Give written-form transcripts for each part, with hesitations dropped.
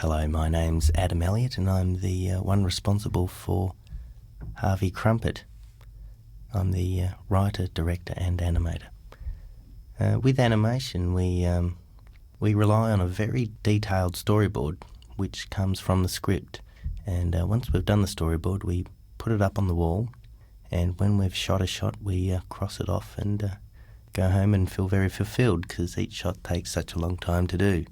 Hello, my name's Adam Elliot and I'm the one responsible for Harvie Krumpet. I'm the writer, director and animator. With animation we rely on a very detailed storyboard which comes from the script, and once we've done the storyboard we put it up on the wall, and when we've shot a shot we cross it off and go home and feel very fulfilled because each shot takes such a long time to do.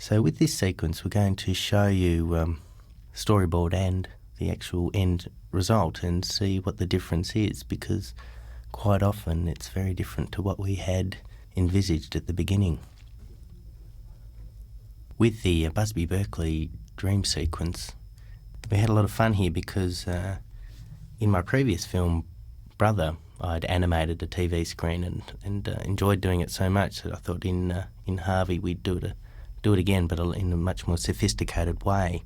So with this sequence we're going to show you storyboard and the actual end result and see what the difference is, because quite often it's very different to what we had envisaged at the beginning. With the Busby Berkeley dream sequence we had a lot of fun here because in my previous film Brother I'd animated the TV screen and enjoyed doing it so much that I thought in Harvie we'd do it again, but in a much more sophisticated way.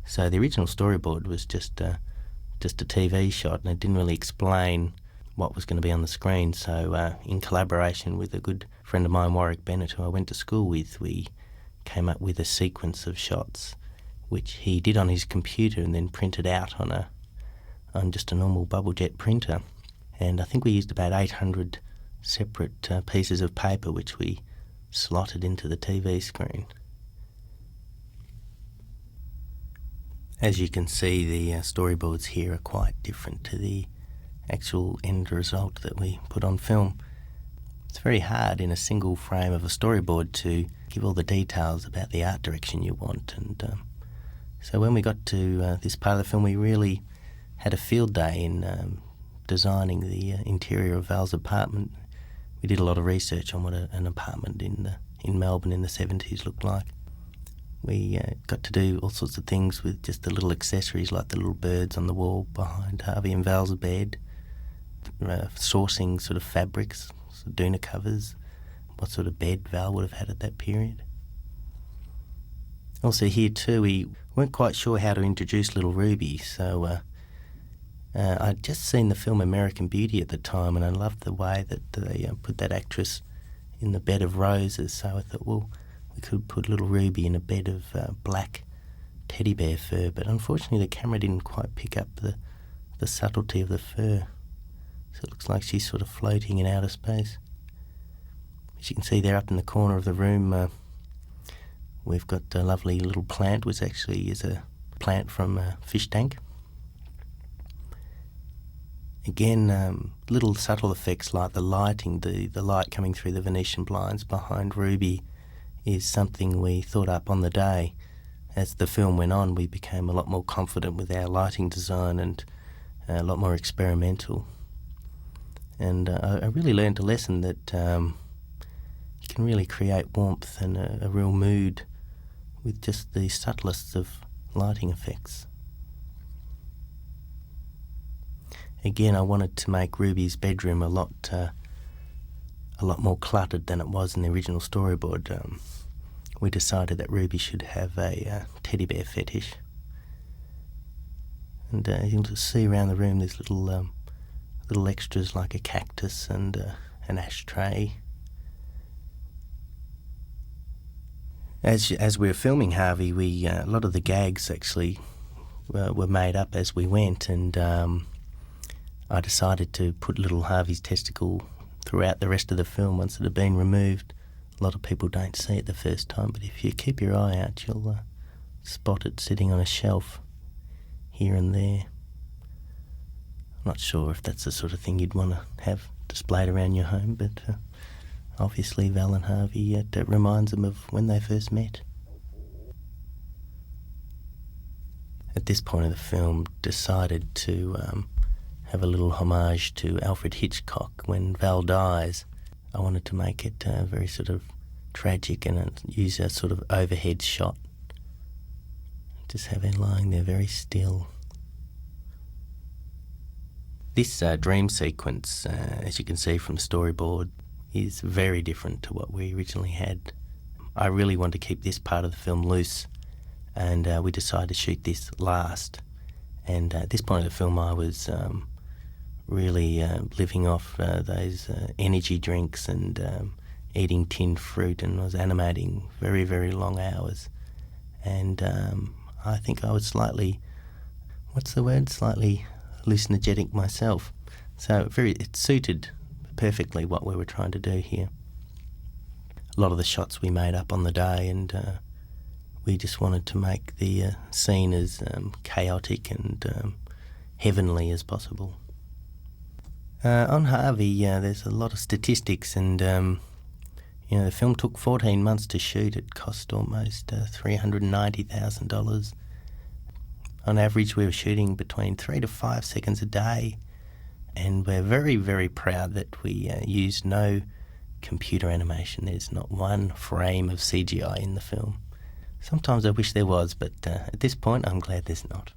So the original storyboard was just a TV shot, and it didn't really explain what was going to be on the screen. So in collaboration with a good friend of mine, Warwick Bennett, who I went to school with, we came up with a sequence of shots which he did on his computer and then printed out on just a normal bubble jet printer. And I think we used about 800 separate pieces of paper which we slotted into the TV screen. As you can see, the storyboards here are quite different to the actual end result that we put on film. It's very hard in a single frame of a storyboard to give all the details about the art direction you want, and so when we got to this part of the film we really had a field day in designing the interior of Val's apartment. We did a lot of research on what an apartment in Melbourne in the 70s looked like. We got to do all sorts of things with just the little accessories like the little birds on the wall behind Harvie and Val's bed, sourcing sort of fabrics, doona covers, what sort of bed Val would have had at that period. Also here too we weren't quite sure how to introduce little Ruby, so I'd just seen the film American Beauty at the time and I loved the way that they put that actress in the bed of roses, so I thought, well, we could put little Ruby in a bed of black teddy bear fur, but unfortunately the camera didn't quite pick up the subtlety of the fur, so it looks like she's sort of floating in outer space. As you can see there up in the corner of the room we've got a lovely little plant, which actually is a plant from a fish tank. Again, little subtle effects like the lighting, the light coming through the Venetian blinds behind Ruby is something we thought up on the day. As the film went on, we became a lot more confident with our lighting design and a lot more experimental. And I really learned a lesson that you can really create warmth and a real mood with just the subtlest of lighting effects. Again, I wanted to make Ruby's bedroom a lot more cluttered than it was in the original storyboard. We decided that Ruby should have a teddy bear fetish, and you'll just see around the room there's little extras like a cactus and an ashtray. As we were filming Harvie, a lot of the gags actually were made up as we went, and I decided to put little Harvie's testicle throughout the rest of the film once it had been removed. A lot of people don't see it the first time, but if you keep your eye out you'll spot it sitting on a shelf here and there. I'm not sure if that's the sort of thing you'd want to have displayed around your home, but obviously Val and Harvie, it reminds them of when they first met. At this point of the film decided to have a little homage to Alfred Hitchcock. When Val dies, I wanted to make it very sort of tragic and use a sort of overhead shot. Just have her lying there very still. This dream sequence, as you can see from the storyboard, is very different to what we originally had. I really want to keep this part of the film loose, and we decided to shoot this last. And at this point of the film I was really living off those energy drinks and eating tinned fruit, and was animating very, very long hours. and I think I was slightly hallucinogenic myself. So it suited perfectly what we were trying to do here. A lot of the shots we made up on the day, and we just wanted to make the scene as chaotic and heavenly as possible. On Harvie, there's a lot of statistics, and the film took 14 months to shoot. It cost almost $390,000. On average, we were shooting between 3 to 5 seconds a day, and we're very, very proud that we used no computer animation. There's not one frame of CGI in the film. Sometimes I wish there was, but at this point I'm glad there's not.